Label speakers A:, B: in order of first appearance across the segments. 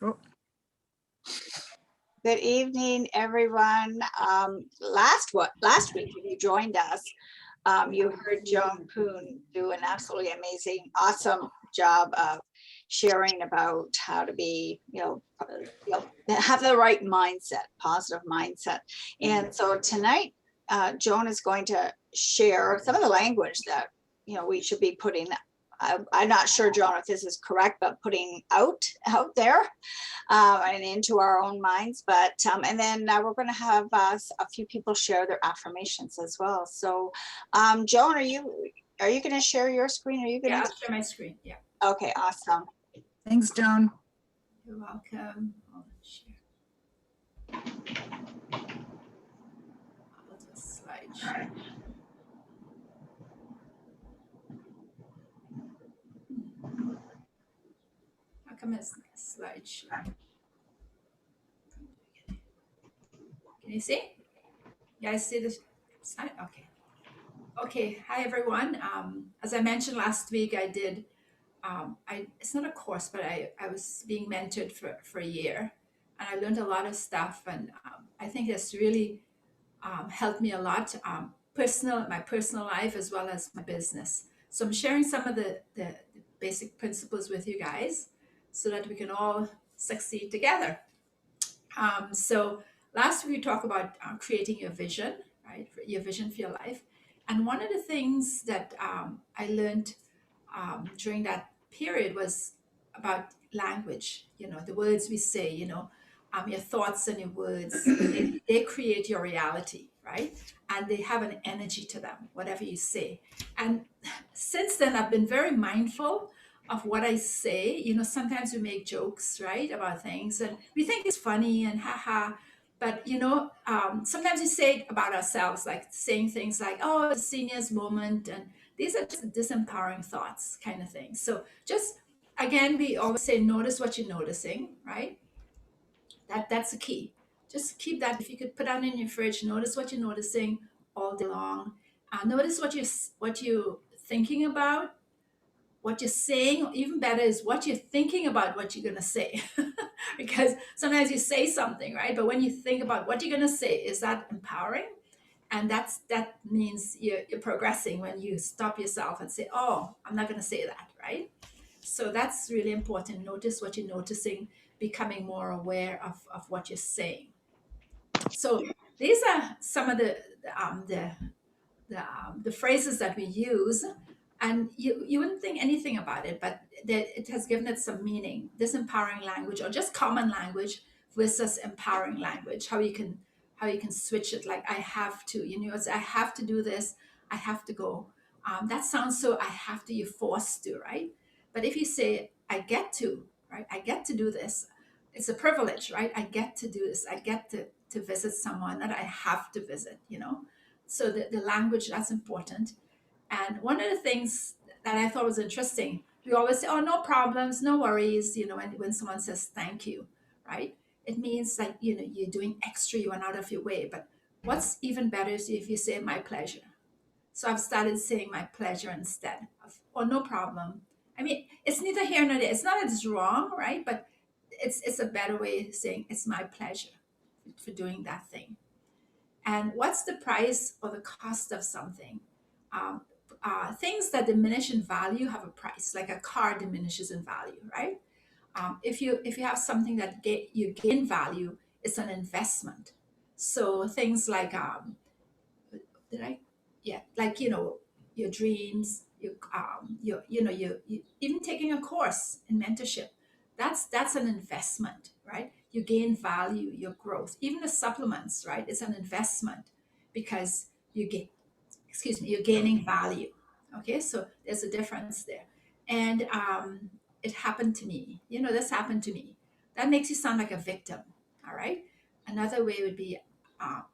A: Oh,
B: Good evening, everyone. Last week, if you joined us, you heard Joan Poon do an absolutely amazing, awesome job of sharing about how to be, have the right mindset, positive mindset. And so tonight, Joan is going to share some of the language that we should be putting. I'm not sure, Joan, if this is correct, but putting out there and into our own minds. But and then we're going to have a few people share their affirmations as well. So, Joan, are you going to share your screen? Are you
C: Yeah,
B: going
C: I'll share my screen. Yeah.
B: to? Okay, awesome.
A: thanks, Joan.
C: You're welcome. I'll share. I'll do a slideshow. How come it's not a slideshow? Can you see? You guys see this slide? Okay. Okay. Hi, everyone. As I mentioned last week, I did. It's not a course, but I was being mentored for a year, and I learned a lot of stuff, and I think it's really helped me a lot, my personal life as well as my business. So I'm sharing some of the basic principles with you guys so that we can all succeed together. So last week we talked about creating your vision, right? Your vision for your life. And one of the things that I learned during that period was about language, the words we say, your thoughts and your words, they create your reality, right? And they have an energy to them, whatever you say. And since then, I've been very mindful of what I say. Sometimes we make jokes, right, about things, and we think it's funny and haha. But sometimes we say it about ourselves, like saying things like, "Oh, it's a senior's moment," and these are just disempowering thoughts, kind of thing. So just again, we always say, notice what you're noticing, right? That's the key. Just keep that. If you could put that in your fridge, notice what you're noticing all day long. Notice what you're thinking about, what you're saying. Even better is what you're thinking about what you're gonna say, because sometimes you say something, right? But when you think about what you're gonna say, is that empowering? And that means you're progressing when you stop yourself and say, "Oh, I'm not gonna say that," right? So that's really important. Notice what you're noticing, becoming more aware of what you're saying. So these are some of the phrases that we use, and you wouldn't think anything about it, but that it has given it some meaning. This empowering language, or just common language, versus empowering language. How you can switch it. Like, I have to. It's I have to do this. I have to go. That sounds so. I have to. You're forced to, right? But if you say, I get to, right? I get to do this. It's a privilege, right? I get to do this. I get to visit someone that I have to visit. So the language, that's important. And one of the things that I thought was interesting, we always say, "Oh, no problems, no worries," when someone says thank you, right? It means like, you're doing extra, you went out of your way. But what's even better is if you say my pleasure. So I've started saying my pleasure instead of, "Oh, no problem." I mean, it's neither here nor there. It's not that it's wrong, right? But it's a better way of saying it's my pleasure for doing that thing. And what's the price or the cost of something? Um, Things that diminish in value have a price, like a car diminishes in value, right? If you have something that you gain value, it's an investment. So things like, did I? Yeah, like, your dreams, you even taking a course in mentorship. That's an investment, right? You gain value, your growth. Even the supplements, right? It's an investment because you're gaining value. Okay, so there's a difference there. And it happened to me. This happened to me. That makes you sound like a victim. All right. Another way would be,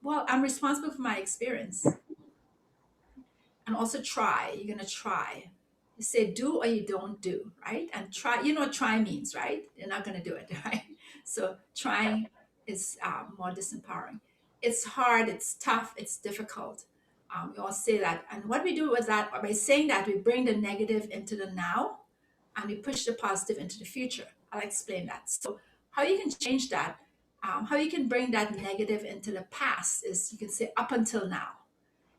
C: well, I'm responsible for my experience. And also try. You're gonna try. You say do or you don't do, right? And try. You know what try means, right? You're not gonna do it, right? So trying is more disempowering. It's hard. It's tough. It's difficult. We all say that. And what we do with that, by saying that, we bring the negative into the now, and we push the positive into the future. I'll explain that. So How you can change that, how you can bring that negative into the past is you can say up until now.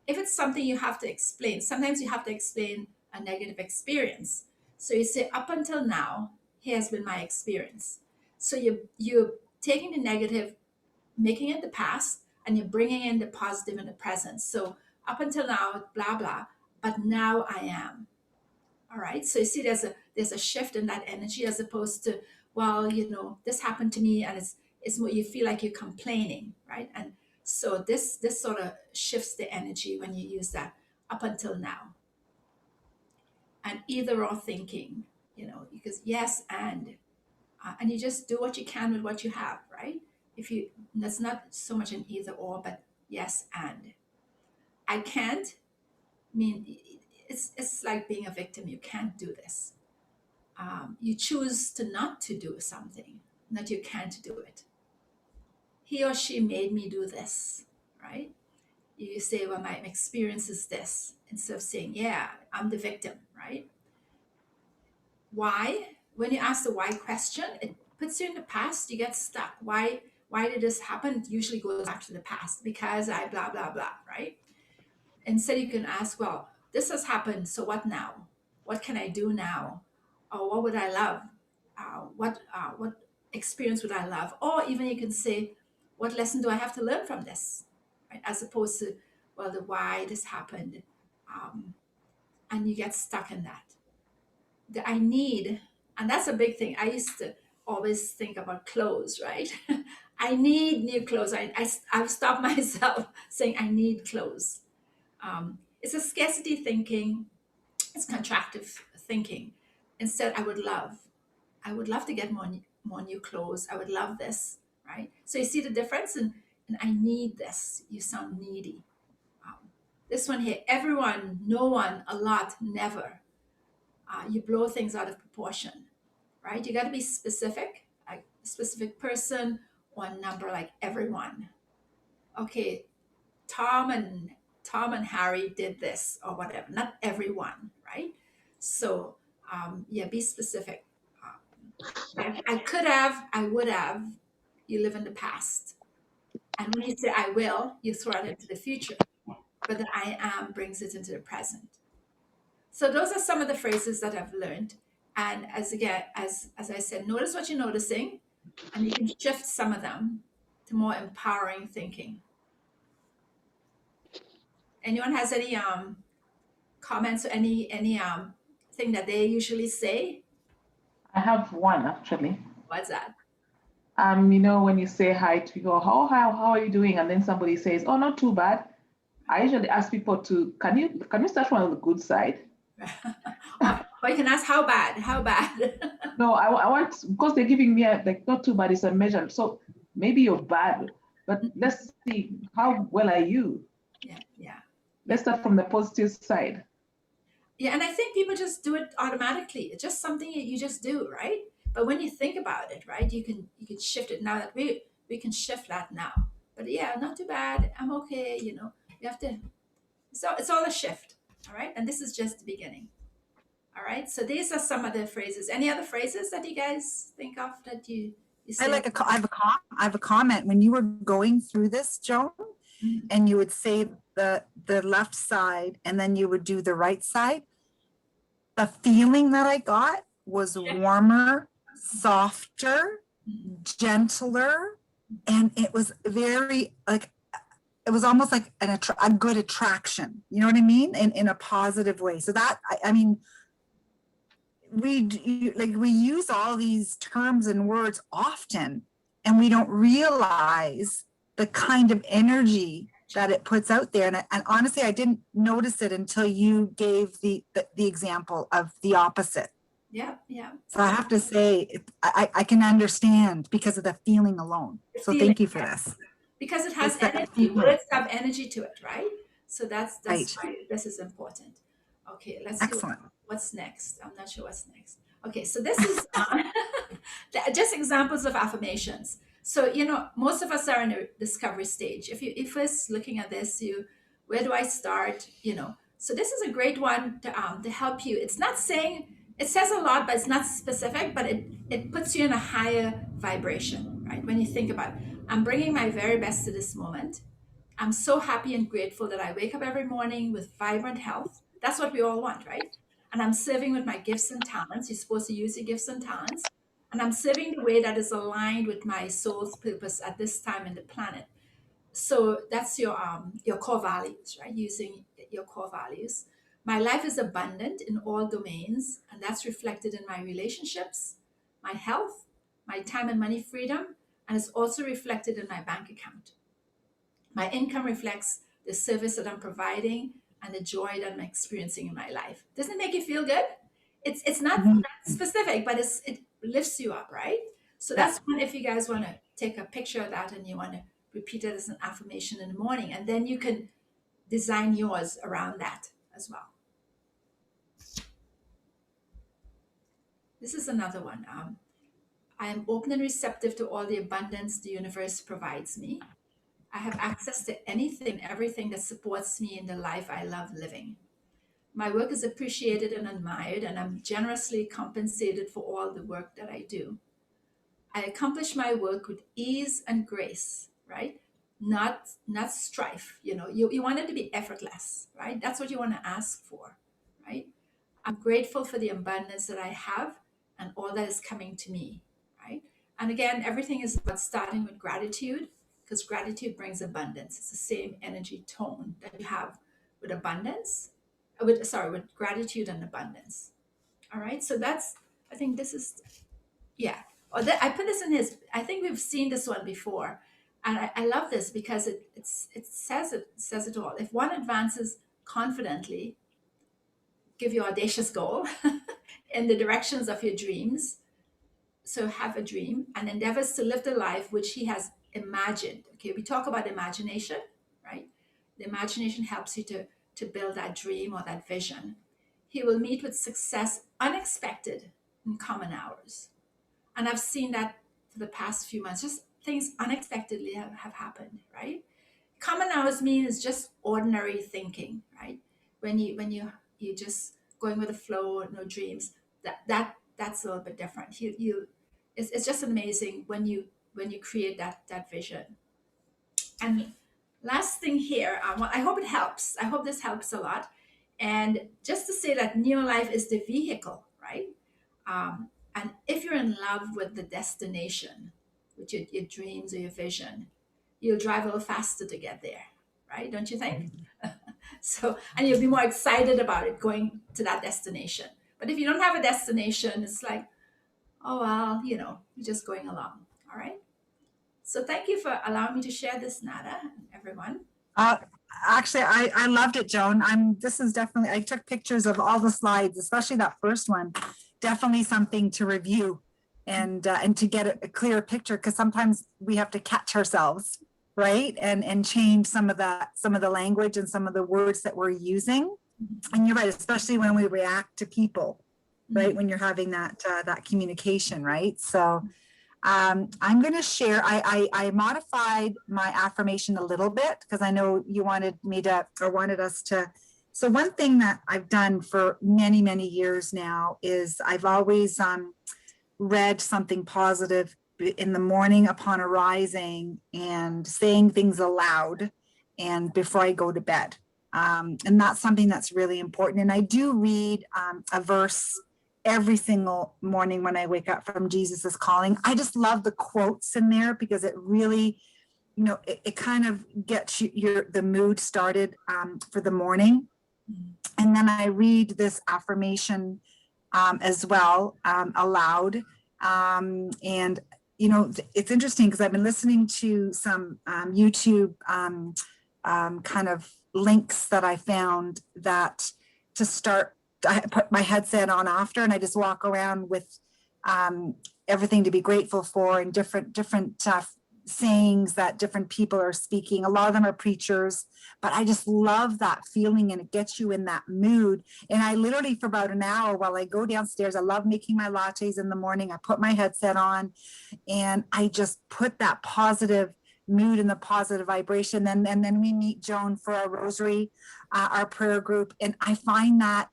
C: If it's something you have to explain, sometimes you have to explain a negative experience. So you say, up until now, here has been my experience. So you're taking the negative, making it the past, and you're bringing in the positive in the present. So up until now, blah blah, but now I am. All right. So you see, there's a shift in that energy as opposed to, well, this happened to me, and it's more you feel like you're complaining, right? And so this sort of shifts the energy when you use that up until now. And either or thinking, because yes, and you just do what you can with what you have, right? If you That's not so much an either or, but yes, and I can't mean it's like being a victim. You can't do this. You choose to not to do something, not you can't do it. He or she made me do this, right? You say, well, my experience is this, instead of saying, yeah, I'm the victim, right? Why? When you ask the why question, it puts you in the past, you get stuck. Why did this happen? It usually goes back to the past because I blah blah blah, right? Instead, you can ask, well, this has happened, so what now? What can I do now? Or what would I love? What experience would I love? Or even you can say, what lesson do I have to learn from this? Right? As opposed to, well, the why this happened. Um, and you get stuck in that. The I need, and that's a big thing. I used to always think about clothes, right? I need new clothes. I've stopped myself saying I need clothes. It's a scarcity thinking, it's contractive thinking. Instead, I would love to get more new clothes. I would love this, right? So you see the difference, and I need this. You sound needy. Um, this one here, everyone, no one, a lot, never. You blow things out of proportion, right? You got to be specific, like a specific person or number, like everyone. Okay, Tom and Tom and Harry did this or whatever. Not everyone, right? So yeah, be specific. I could have, I would have. You live in the past, and when you say I will, you throw it into the future. But the I am brings it into the present. So those are some of the phrases that I've learned. And as I said, notice what you're noticing, and you can shift some of them to more empowering thinking. Anyone has any comments or any thing that they usually say?
A: I have one actually.
C: What's that?
A: When you say hi to people, how are you doing? And then somebody says, oh, not too bad. I usually ask people to, can you start from the good side?
C: Or you can ask how bad? How bad?
A: No, I want, because they're giving me like not too bad, it's a measure. So maybe you're bad, but let's see, how well are you?
C: Yeah.
A: Let's start from the positive side.
C: Yeah, and I think people just do it automatically. It's just something you just do, right? But when you think about it, right, you can shift it now that we can shift that now. But yeah, not too bad. I'm okay. You have to. So it's all a shift, all right. And this is just the beginning, all right. So these are some of the phrases. Any other phrases that you guys think of that you say?
D: I have a comment. When you were going through this, Joan,
C: Mhm.
D: and you would say the left side and then you would do the right side, the feeling that I got was warmer, softer, gentler, and it was very like it was almost like a good attraction. You know what I mean? In a positive way. So that I mean, we use all these terms and words often, and we don't realize the kind of energy that it puts out there. And honestly, I didn't notice it until you gave the example of the opposite.
C: Yeah.
D: So I have to say, I can understand because of the feeling alone. So thank you for this.
C: Because it has
D: It's that
C: energy.
D: feeling.
C: Words have energy to it, right? So that's
D: Right.
C: why this is important. Okay, let's see
D: Excellent.
C: what's next. I'm not sure what's next. Okay, so this is just examples of affirmations. So most of us are in a discovery stage. If we're looking at this, where do I start? So this is a great one to help you. It's not saying it says a lot, but it's not specific, but it puts you in a higher vibration, right? When you think about it, I'm bringing my very best to this moment. I'm so happy and grateful that I wake up every morning with vibrant health. That's what we all want, right? And I'm serving with my gifts and talents. You're supposed to use your gifts and talents. And I'm serving the way that is aligned with my soul's purpose at this time in the planet. So that's your core values, right? Using your core values. My life is abundant in all domains, and that's reflected in my relationships, my health, my time and money freedom, and it's also reflected in my bank account. My income reflects the service that I'm providing and the joy that I'm experiencing in my life. Doesn't it make you feel good? It's not
D: Mhm.
C: specific, but it lifts you up, right? So
D: Yeah.
C: that's one if you guys want to take a picture of that and you want to repeat it as an affirmation in the morning, and then you can design yours around that as well. This is another one. I am open and receptive to all the abundance the universe provides me. I have access to anything, everything that supports me in the life I love living. My work is appreciated and admired, and I'm generously compensated for all the work that I do. I accomplish my work with ease and grace, right? Not strife. You want it to be effortless, right? That's what you want to ask for, right? I'm grateful for the abundance that I have and all that is coming to me, right? And again, everything is about starting with gratitude because gratitude brings abundance. It's the same energy tone that you have with abundance, with gratitude and abundance. All right. So I think this is, yeah. I put this in his, I think we've seen this one before. And I love this because it says it all. If one advances confidently, give your audacious goal in the directions of your dreams. So have a dream and endeavors to live the life which he has imagined. Okay, we talk about imagination, right? The imagination helps you to build that dream or that vision. He will meet with success unexpected in common hours. And I've seen that for the past few months, just things unexpectedly have happened, right? Common hours means just ordinary thinking, right? When you just going with the flow, no dreams. That's a little bit different. It's just amazing when you create that vision. And last thing here, well, I hope it helps. I hope this helps a lot. And just to say that Neolife is the vehicle, right? And if you're in love with the destination, with your dreams or your vision, you'll drive a little faster to get there, right? Don't you think? So, and you'll be more excited about it going to that destination. But if you don't have a destination, it's like, oh, well, you're just going along. All right. So thank you for allowing me to share this, Nada, everyone.
D: Uh, Actually, I loved it, Joan. This is definitely, I took pictures of all the slides, especially that first one. Definitely something to review and to get a clear picture, because sometimes we have to catch ourselves, right? And change some of the language and some of the words that we're using. And you're right, especially when we react to people, right? When you're having that communication, right? So I'm going to share, I modified my affirmation a little bit because I know you wanted us to. So one thing that I've done for many, many years now is I've always read something positive in the morning upon arising and saying things aloud and before I go to bed. And that's something that's really important. And I do read a verse every single morning when I wake up from Jesus' Calling. I just love the quotes in there because it really, it kind of gets the mood started for the morning. And then I read this affirmation as well aloud. And, it's interesting because I've been listening to some YouTube kind of links that I found that to start, I put my headset on after and I just walk around with everything to be grateful for and different sayings that different people are speaking. A lot of them are preachers, but I just love that feeling and it gets you in that mood. And I literally for about an hour while I go downstairs, I love making my lattes in the morning. I put my headset on and I just put that positive mood and the positive vibration. And then we meet Joan for our rosary, our prayer group. And I find that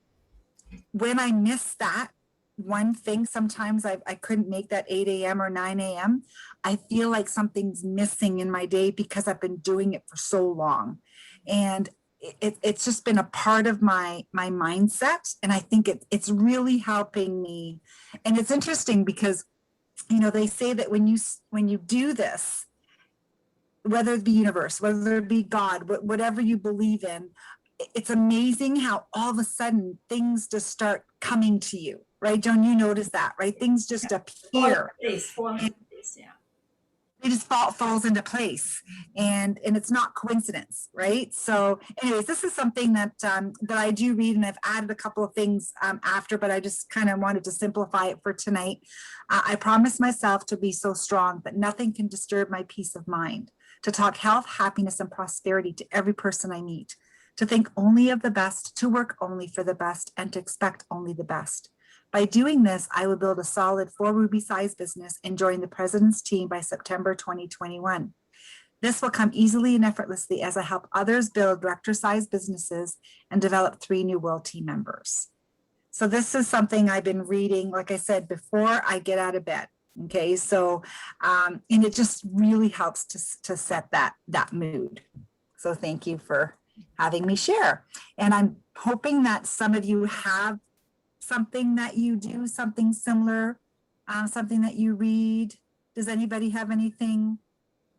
D: when I miss that, one thing, sometimes I couldn't make that 8 a.m. or 9 a.m. I feel like something's missing in my day because I've been doing it for so long. And it's just been a part of my mindset. And I think it's really helping me. And it's interesting because, you know, they say that when you do this, whether it be universe, whether it be God, whatever you believe in, it's amazing how all of a sudden things just start coming to you, right? Joan, you notice that, right? Things just appear.
C: Fall into place, yeah.
D: It just falls into place, and it's not coincidence, right? So anyways, this is something that that I do read, and I've added a couple of things after, but I just kind of wanted to simplify it for tonight. I promise myself to be so strong that nothing can disturb my peace of mind, to talk health, happiness, and prosperity to every person I meet, to think only of the best, to work only for the best, and to expect only the best. By doing this, I will build a solid 4 Ruby size business and join the president's team by September 2021. This will come easily and effortlessly as I help others build director size businesses and develop 3 new world team members. So this is something I've been reading, like I said, before I get out of bed. Okay, so, and it just really helps to set that mood. So thank you for having me share. And I'm hoping that some of you have something that you do, something similar, something that you read. Does anybody have anything?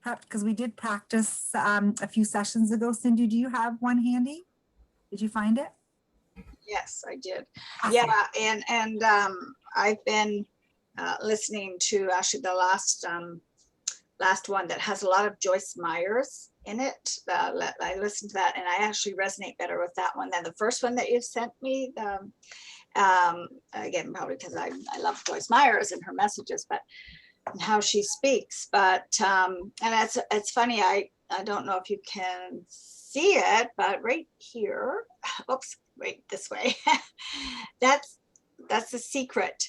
D: Because we did practice a few sessions ago. Cindy, do you have one handy? Did you find it?
B: Yes, I did.
D: Awesome.
B: Yeah, and I've been listening to actually the last one that has a lot of Joyce Myers in it. I listened to that, and I actually resonate better with that one than the first one that you sent me. Again, probably because I love Joyce Myers and her messages, but and how she speaks. But and it's funny. I don't know if you can see it, but right here. Oops, wait, this way. that's the secret.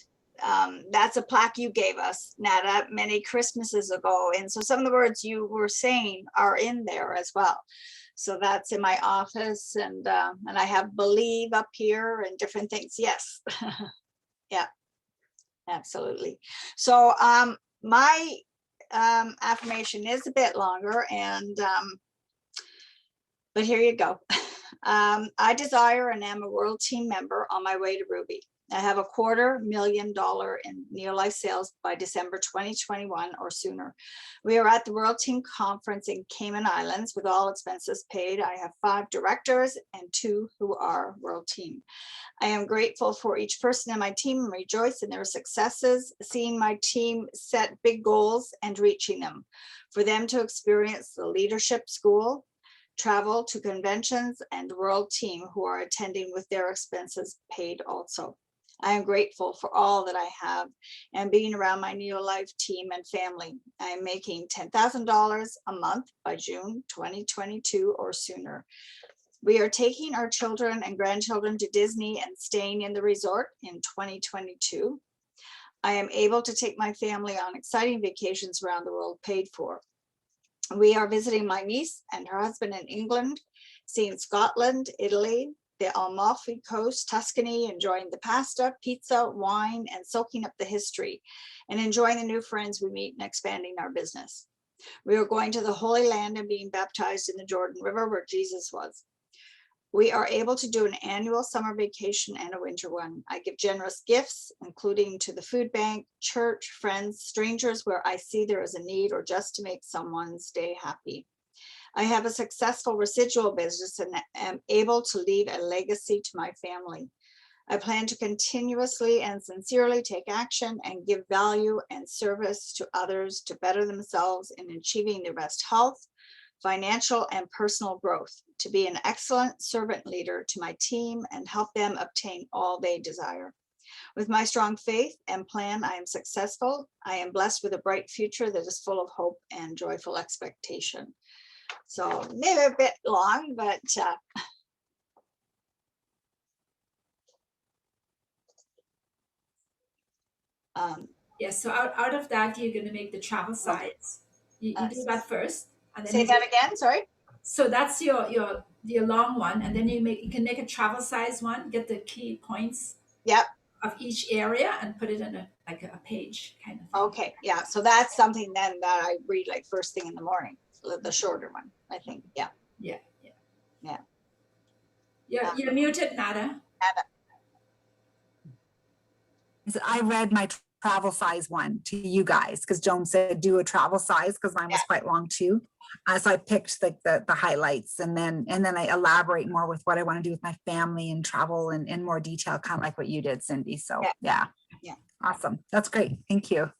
B: That's a plaque you gave us, Nada, many Christmases ago. And so some of the words you were saying are in there as well. So that's in my office, and I have believe up here and different things. Yes, yeah, absolutely. So my affirmation is a bit longer, and but here you go. I desire and am a world team member on my way to Ruby. I have $250,000 in Neolife sales by December 2021 or sooner. We are at the World Team Conference in Cayman Islands with all expenses paid. I have 5 directors and 2 who are World Team. I am grateful for each person in my team and rejoice in their successes, seeing my team set big goals and reaching them. For them to experience the leadership school, travel to conventions, and World Team who are attending with their expenses paid also. I am grateful for all that I have and being around my Neolife team and family. I am making $10,000 a month by June 2022 or sooner. We are taking our children and grandchildren to Disney and staying in the resort in 2022. I am able to take my family on exciting vacations around the world paid for. We are visiting my niece and her husband in England, seeing Scotland, Italy, the Amalfi Coast, Tuscany, enjoying the pasta, pizza, wine, and soaking up the history, and enjoying the new friends we meet and expanding our business. We are going to the Holy Land and being baptized in the Jordan River where Jesus was. We are able to do an annual summer vacation and a winter one. I give generous gifts, including to the food bank, church, friends, strangers where I see there is a need or just to make someone's day happy. I have a successful residual business and am able to leave a legacy to my family. I plan to continuously and sincerely take action and give value and service to others to better themselves in achieving their best health, financial, and personal growth, to be an excellent servant leader to my team and help them obtain all they desire. With my strong faith and plan, I am successful. I am blessed with a bright future that is full of hope and joyful expectation. So maybe a bit long, but
C: yes, so out of that, you're going to make the travel sites. You do that first. And then
B: say that again, sorry.
C: So that's your long one, and then you can make a travel size one, get the key points.
B: Yep.
C: of each area and put it in a page kind of thing.
B: Okay, yeah, so that's something then that I read like first thing in the morning, the shorter one, I think, yeah.
C: Yeah.
B: Yeah.
C: You're muted, Nada.
D: I read my travel size one to you guys because Joan said do a travel size because mine was quite long too. So I picked like the highlights and then I elaborate more with what I want to do with my family and travel and in more detail, kind of like what you did, Cindy. So yeah. Awesome. That's great. Thank you.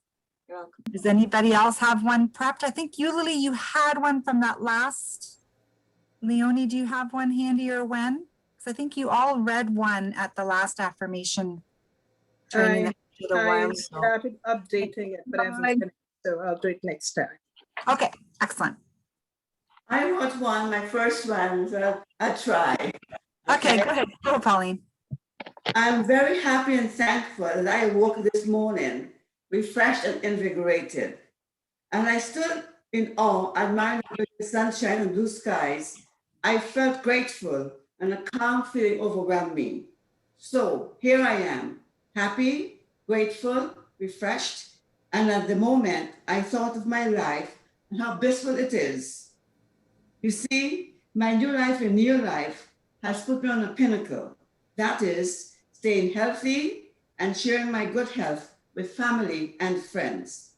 B: You're welcome.
D: Does anybody else have one prepped? I think you, Lily, you had one from that last. Leonie, do you have one handy or when? Because I think you all read one at the last affirmation training that we did a while
E: I
D: ago.
E: started updating it, but I haven't finished, so I'll do it next time.
D: Okay, excellent.
F: I wrote one, my first one, so I'll try.
D: Okay, go ahead. Go, Pauline.
F: I'm very happy and thankful that I woke this morning refreshed and invigorated. And I stood in awe, admiring the sunshine and blue skies. I felt grateful and a calm feeling overwhelmed me. So here I am, happy, grateful, refreshed. And at the moment, I thought of my life and how blissful it is. You see, my new life in new life has put me on a pinnacle. That is, staying healthy and sharing my good health with family and friends.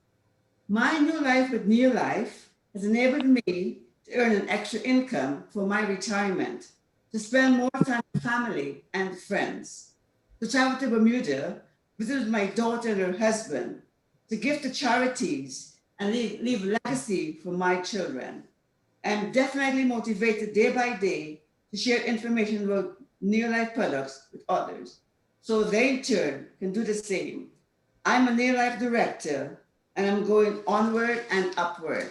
F: My new life with New Life has enabled me to earn an extra income for my retirement, to spend more time with family and friends, to travel to Bermuda, visit my daughter and her husband, to give to charities and leave a legacy for my children. I'm definitely motivated day by day to share information about New Life products with others, so they in turn can do the same. I'm a New Life director, and I'm going onward and upward.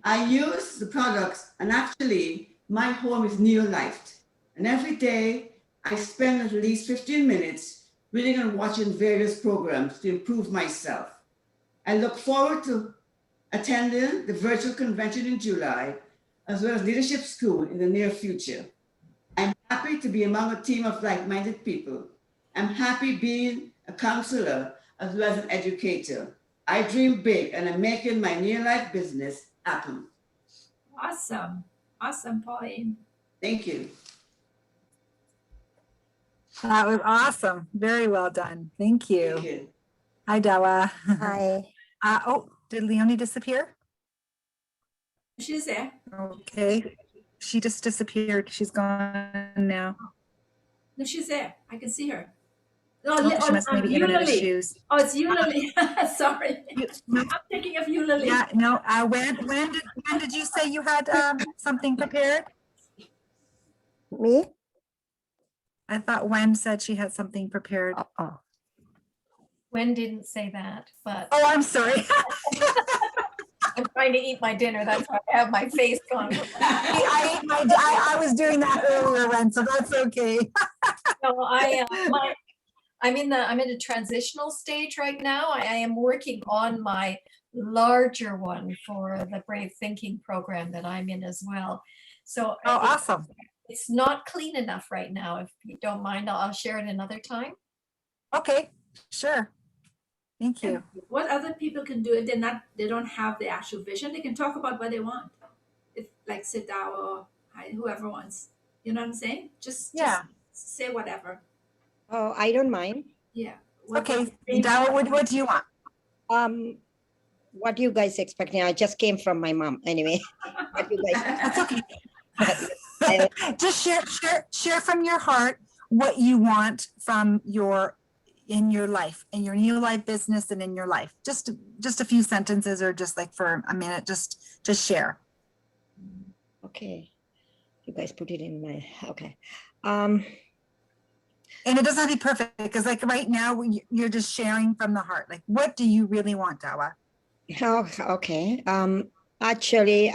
F: I use the products, and actually, my home is New Life. And every day, I spend at least 15 minutes reading and watching various programs to improve myself. I look forward to attending the virtual convention in July, as well as leadership school in the near future. I'm happy to be among a team of like-minded people. I'm happy being a counselor as well as an educator. I dream big and I'm making my New Life business happen.
C: Awesome. Awesome, Pauline.
F: Thank you.
D: That was awesome. Very well done. Thank you.
F: Thank you.
D: Hi, Della.
G: Hi.
D: Oh, did Leonie disappear?
C: She's there.
D: Okay. She just disappeared. She's gone now.
C: No, she's there. I can see her.
D: Oh, she must maybe
C: you,
D: internet
C: Lily.
D: issues.
C: Oh, it's you, Lily. Sorry.
D: No,
C: I'm thinking of you, Lily.
D: yeah, no. When did you say you had something prepared?
G: Me?
D: I thought Wen said she had something prepared.
G: Oh.
H: Gwen didn't say that, but
D: Oh, I'm sorry.
H: I'm trying to eat my dinner. That's why I have my face gone.
D: I was doing that earlier, Wen, so that's okay.
H: No, I'm in a transitional stage right now. I am working on my larger one for the Brave Thinking program that I'm in as well. So
D: Oh, awesome.
H: it's not clean enough right now. If you don't mind, I'll share it another time.
D: Okay, sure. Thank you.
C: What other people can do if they don't have the actual vision, they can talk about what they want. If like Sidao or whoever wants. You know what I'm saying? Just say whatever.
G: Oh, I don't mind.
C: Yeah.
D: Okay, Dawa, what do you want?
G: What you guys expecting? I just came from my mom. Anyway, what you guys?
D: That's okay. Just share from your heart what you want from in your life, in your New Life business and in your life. Just a few sentences or just like for a minute, just share.
G: Okay, you guys put it in my, okay.
D: And it doesn't have to be perfect because like right now you're just sharing from the heart. Like, what do you really want, Dawa?
G: Oh, okay. Actually,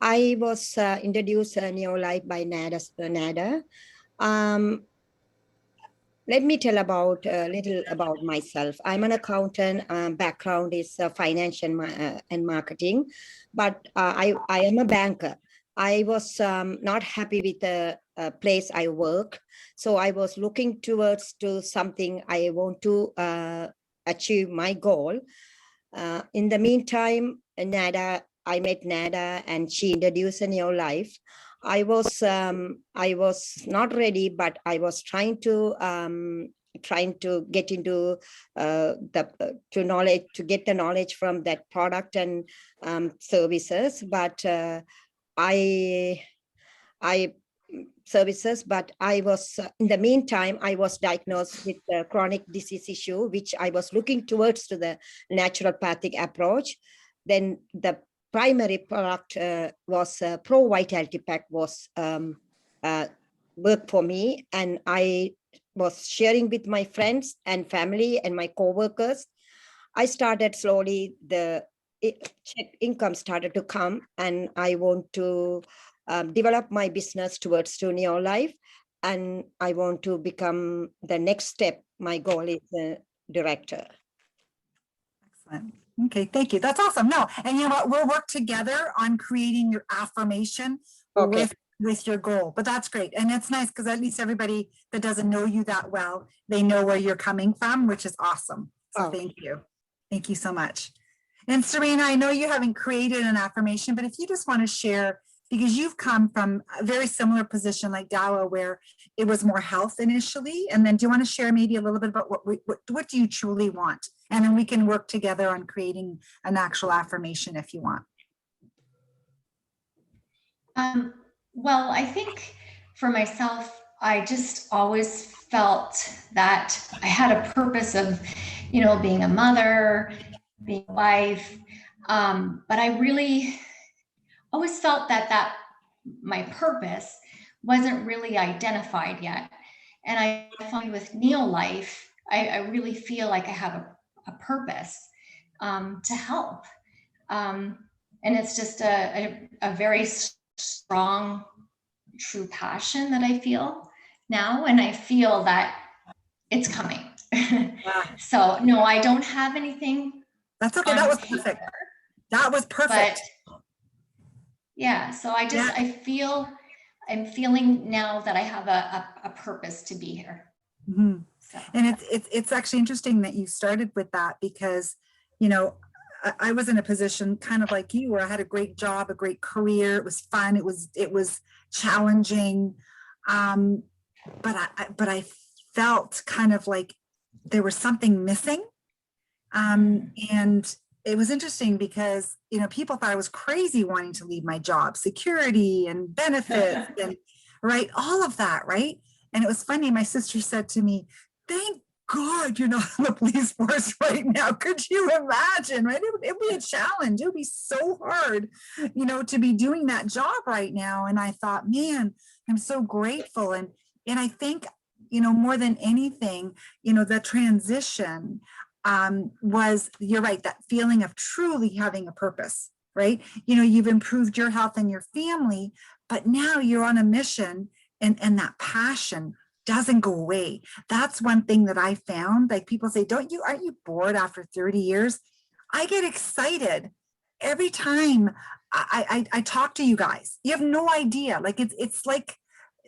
G: I was introduced to New Life by Nada. Let me tell a little about myself. I'm an accountant. Background is finance and marketing, but I am a banker. I was not happy with the place I work. So I was looking towards to something I want to achieve my goal. In the meantime, I met Nada, and she introduced a new life. I was not ready, but I was trying to get into to get the knowledge from that product and services. But I services, but I was, in the meantime, I was diagnosed with a chronic disease issue, which I was looking towards to the naturopathic approach. Then the primary product was Pro Vitality Pack was worked for me, and I was sharing with my friends and family and my co-workers. I started slowly, the income started to come, and I want to develop my business towards to Neo Life, and I want to become the next step. My goal is the director.
D: Excellent. Okay, thank you. That's awesome. No, and you know what? We'll work together on creating your affirmation with your goal. But that's great. And it's nice because at least everybody that doesn't know you that well, they know where you're coming from, which is awesome. So thank you. Thank you so much. And Serena, I know you haven't created an affirmation, but if you just want to share, because you've come from a very similar position like Dawa, where it was more health initially. And then do you want to share maybe a little bit about what do you truly want? And then we can work together on creating an actual affirmation if you want.
I: Well, I think for myself, I just always felt that I had a purpose of, being a mother, being a wife. But I really always felt that my purpose wasn't really identified yet. And I find with Neo Life, I really feel like I have a purpose to help. And it's just a very strong, true passion that I feel now. And I feel that it's coming. So no, I don't have anything.
D: That's okay. That was perfect. That was perfect.
I: But yeah, so I'm feeling now that I have a purpose to be here.
D: Mm-hmm. So. And it's actually interesting that you started with that, because, I was in a position kind of like you, where I had a great job, a great career. It was fun. It was challenging. But I felt kind of like there was something missing. And it was interesting because, people thought I was crazy wanting to leave my job, security and benefits and right, all of that, right? And it was funny, my sister said to me, thank God you're not on the police force right now. Could you imagine, right? It would be a challenge. It would be so hard, to be doing that job right now. And I thought, man, I'm so grateful. And I think, more than anything, the transition was, you're right, that feeling of truly having a purpose, right? You've improved your health and your family, but now you're on a mission, and that passion doesn't go away. That's one thing that I found. Like, people say, aren't you bored after 30 years? I get excited every time I talk to you guys. You have no idea. Like, it's like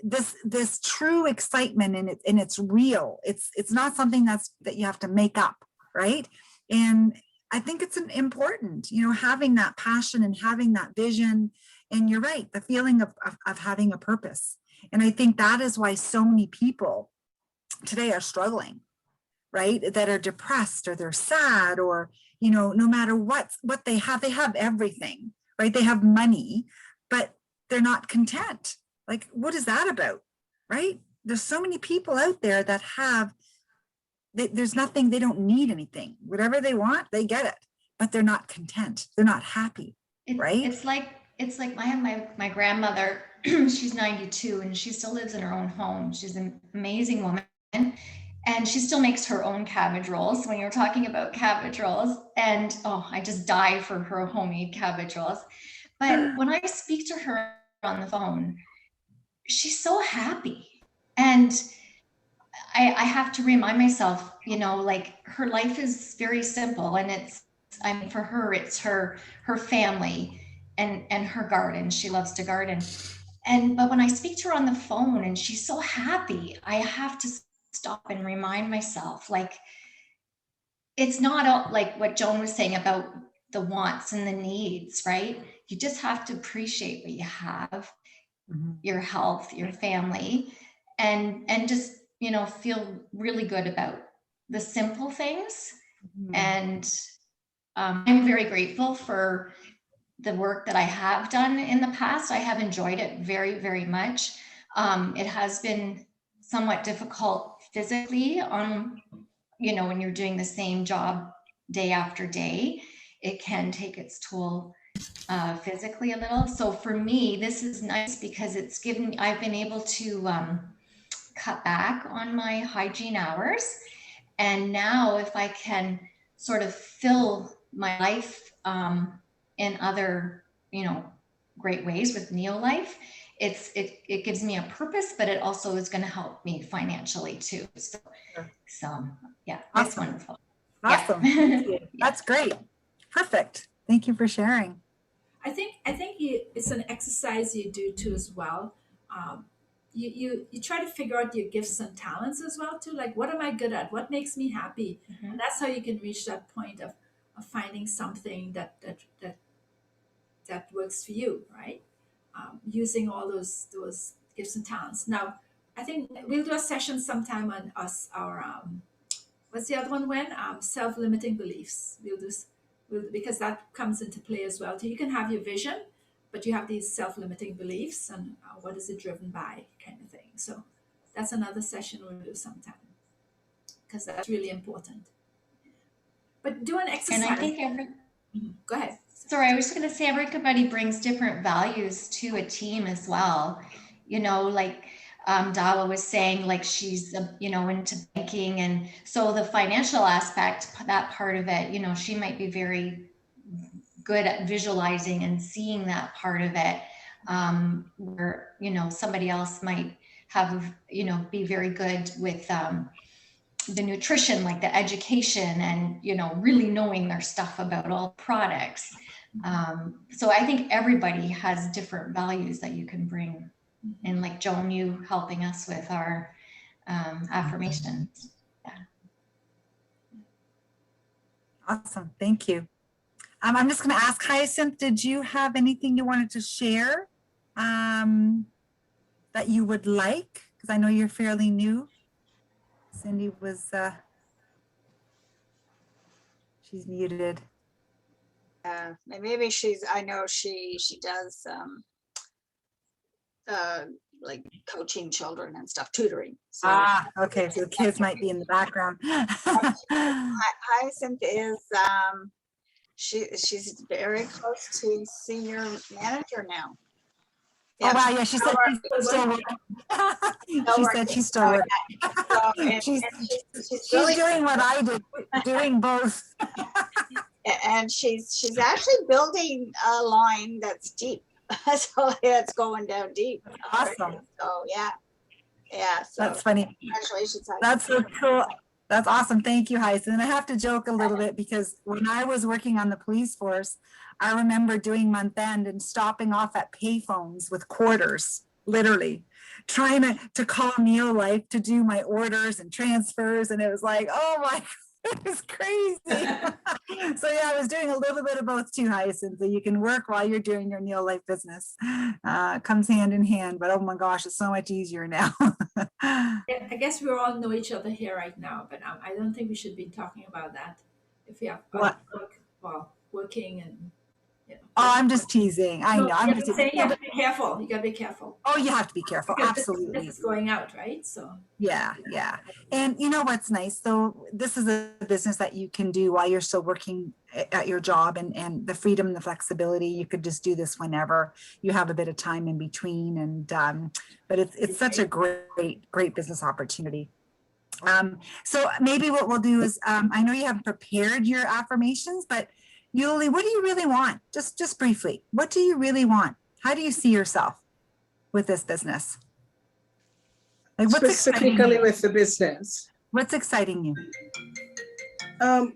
D: this true excitement, and it's real. It's not something that you have to make up. Right. And I think it's important, having that passion and having that vision. And you're right, the feeling of having a purpose. And I think that is why so many people today are struggling, right? That are depressed, or they're sad, or, no matter what they have everything, right? They have money, but they're not content. Like, what is that about? Right? There's so many people out there that have there's nothing, they don't need anything. Whatever they want, they get it, but they're not content. They're not happy, right?
I: It's like I have my grandmother, she's 92 and she still lives in her own home. She's an amazing woman. And she still makes her own cabbage rolls, when you're talking about cabbage rolls. And I just die for her homemade cabbage rolls. But when I speak to her on the phone, she's so happy. And I have to remind myself, like, her life is very simple, and for her, it's her family and her garden. She loves to garden. but when I speak to her on the phone and she's so happy, I have to stop and remind myself, like, it's not all, like what Joan was saying about the wants and the needs, right? You just have to appreciate what you have, your health, your family, and just, you know, feel really good about the simple things. And I'm very grateful for the work that I have done in the past. I have enjoyed it very, very much. It has been somewhat difficult physically you know, when you're doing the same job day after day, it can take its toll physically a little. So for me, this is nice because I've been able to cut back on my hygiene hours. And now if I can sort of fill my life in other, you know, great ways with Neo Life, it gives me a purpose, but it also is going to help me financially too. So yeah, that's
D: Awesome.
I: wonderful.
D: Awesome.
I: Yeah.
D: Thank you. That's great. Perfect. Thank you for sharing.
C: I think it's an exercise you do too as well. You try to figure out your gifts and talents as well too. Like, what am I good at? What makes me happy? And that's how you can reach that point of finding something that works for you, right? Using all those gifts and talents. Now, I think we'll do a session sometime on our what's the other one when? Self-limiting beliefs. Because that comes into play as well. So you can have your vision, but you have these self-limiting beliefs and what is it driven by, kind of thing. So that's another session we'll do sometime because that's really important. But do an exercise.
I: And I think
C: go ahead.
I: Sorry, I was just going to say everybody brings different values to a team as well. You know, like Dawa was saying, like she's, you know, into banking. And so the financial aspect, that part of it, you know, she might be very good at visualizing and seeing that part of it, where, you know, somebody else might have, you know, be very good with the nutrition, like the education and, you know, really knowing their stuff about all products. So I think everybody has different values that you can bring. And like Joan, you helping us with our affirmations. Yeah.
D: Awesome. Thank you. I'm just going to ask Hyacinth, did you have anything you wanted to share that you would like? Because I know you're fairly new. Cindy was, she's muted.
B: Maybe I know she does like coaching children and stuff, tutoring. So
D: Okay, so the kids might be in the background.
B: Hyacinth is she's very close to senior manager now.
D: Yeah. Oh wow, yeah, she said she's still working. She said she's still working. She's really doing what I did, doing both.
B: And she's actually building a line that's deep. So it's going down deep.
D: Awesome.
B: So yeah. So
D: that's funny.
B: Congratulations.
D: That's so cool. That's awesome. Thank you, Hyacinth. And I have to joke a little bit because when I was working on the police force, I remember doing month end and stopping off at payphones with quarters, literally trying to call Neo Life to do my orders and transfers. And it was like, oh my, it was crazy. So yeah, I was doing a little bit of both too, Hyacinth. So you can work while you're doing your Neo Life business. Comes hand in hand, but oh my gosh, it's so much easier now.
C: I guess we all know each other here right now, but I don't think we should be talking about that if we have working and. You know,
D: oh, I'm just teasing. I know. I'm just
C: saying you have to be careful. You gotta be careful.
D: Oh, you have to be careful.
C: Because
D: absolutely.
C: This is going out, right? So.
D: Yeah. And you know what's nice though? This is a business that you can do while you're still working at your job, and the freedom and the flexibility. You could just do this whenever you have a bit of time in between. And but it's such a great business opportunity. So maybe what we'll do is I know you haven't prepared your affirmations, but Yuli, what do you really want? Just briefly, what do you really want? How do you see yourself with this business? Like
E: specifically with the business.
D: What's exciting you?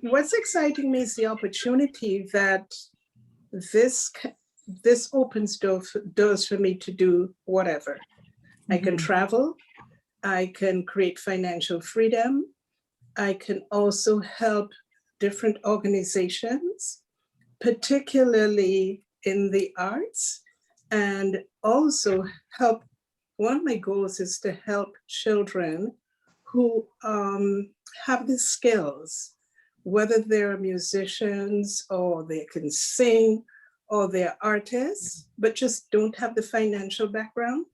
E: What's exciting me is the opportunity that this this opens doors for me to do whatever. I can travel, I can create financial freedom, I can also help different organizations, particularly in the arts, and also help. One of my goals is to help children who have the skills, whether they're musicians or they can sing or they're artists, but just don't have the financial background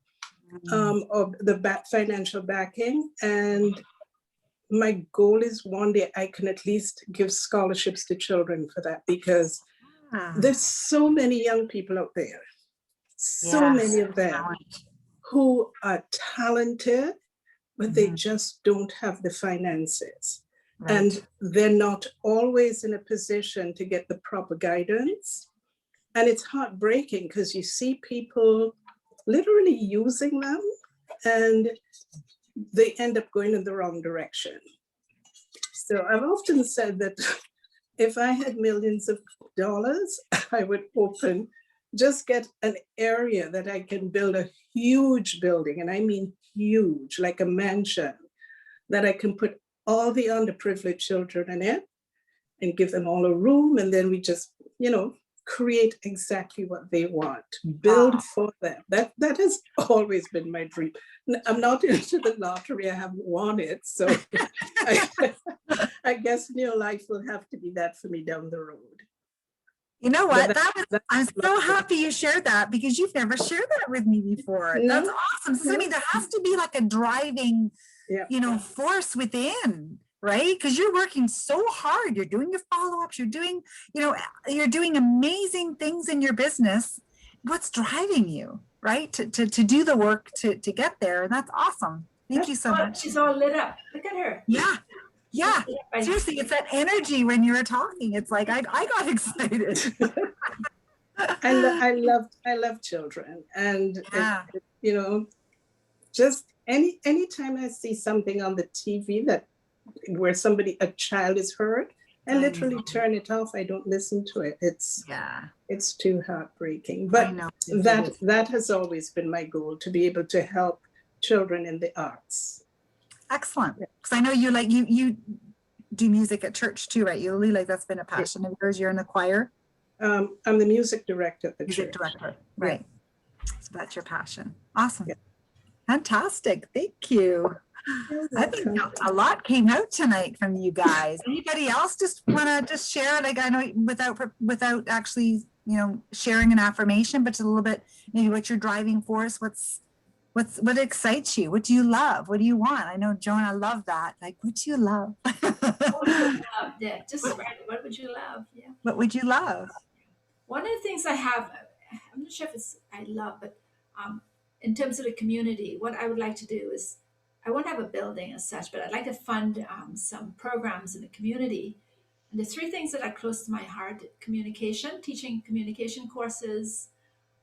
E: or the financial backing. And my goal is one day I can at least give scholarships to children for that, because there's so many young people out there, so many of them who are talented, but they just don't have the finances. Right. And they're not always in a position to get the proper guidance. And it's heartbreaking because you see people literally using them and they end up going in the wrong direction. So I've often said that if I had millions of dollars, I would get an area that I can build a huge building, and I mean huge, like a mansion, that I can put all the underprivileged children in it and give them all a room, and then we just, create exactly what they want, build for them. That has always been my dream. I'm not into the lottery, I haven't won it, so I guess new life will have to be that for me down the road.
D: You know what? I'm so happy you shared that, because you've never shared that with me before. No. That's awesome. So, I mean, there has to be like a driving, force within, right? Because you're working so hard. You're doing your follow-ups. You're doing, you're doing amazing things in your business. What's driving you, right? To do the work to get there. And that's awesome. Thank you so much.
C: She's all lit up. Look at her.
D: Yeah, seriously, it's that energy when you were talking. It's like I got excited.
E: I love children, and just anytime I see something on the TV where a child is hurt, I literally turn it off. I don't listen to it. It's too heartbreaking. But that has always been my goal, to be able to help children in the arts.
D: Excellent. Because I know you do music at church too, right, Yuli? Like that's been a passion of yours. You're in the choir.
E: I'm the music director at the church.
D: Music director, right? Yeah. So that's your passion. Awesome. Yeah. Fantastic. Thank you. I think a lot came out tonight from you guys. Anybody else just want to share? Like I know without actually sharing an affirmation, but just a little bit maybe what your driving force. What excites you? What do you love? What do you want? I know, Joan, I love that. Like, what do you love?
C: Yeah, just right. What would you love? Yeah.
D: What would you love?
C: One of the things I have, I'm not sure if it's I love, but in terms of the community, what I would like to do is, I won't have a building as such, but I'd like to fund some programs in the community. And the three things that are close to my heart: communication, teaching communication courses.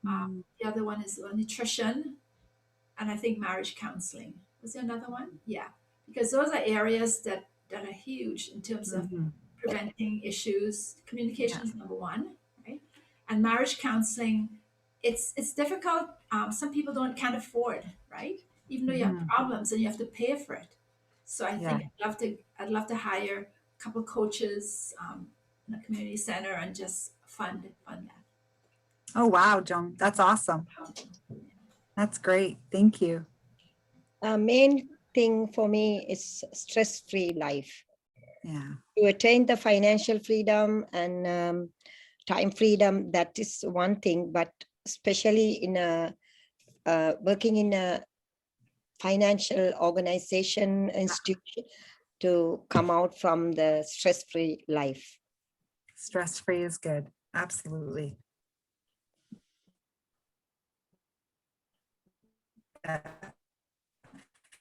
C: The other one is nutrition. And I think marriage counseling. Was there another one? Yeah, because those are areas that are huge in terms of preventing issues. Communication is number one, right? And marriage counseling, it's difficult. Some people can't afford, right? Even though you have problems and you have to pay for it. So I think I'd love to hire a couple of coaches in a community center and just fund that.
D: Oh wow, Joan, that's awesome. That's great. Thank you.
G: Main thing for me is stress-free life.
D: Yeah.
G: To attain the financial freedom and time freedom, that is one thing, but especially in working in a financial organization institution, to come out from the stress-free life.
D: Stress-free is good. Absolutely.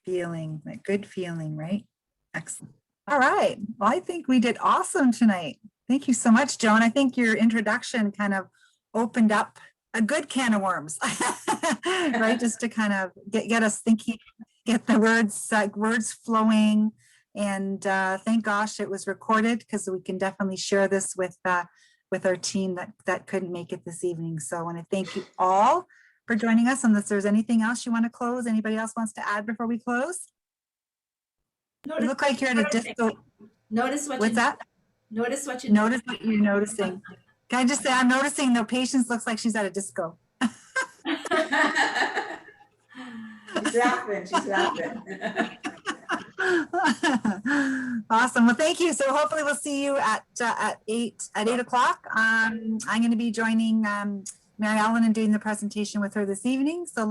D: Feeling, that good feeling, right? Excellent. All right. Well, I think we did awesome tonight. Thank you so much, Joan. I think your introduction kind of opened up a good can of worms, right? Just to kind of get us thinking, get the words flowing. And thank gosh it was recorded, because we can definitely share this with with our team that couldn't make it this evening. So I want to thank you all for joining us. Unless there's anything else you want to close, anybody else wants to add before we close? You look like you're at a disco.
C: Notice what
D: What's that?
C: Notice what you
D: Notice what you're noticing. Can I just say, I'm noticing the Patience looks like she's at a disco.
J: She's laughing. She's laughing.
D: Awesome. Well, thank you. So hopefully we'll see you at 8 o'clock. I'm going to be joining Mary Ellen and doing the presentation with her this evening. So look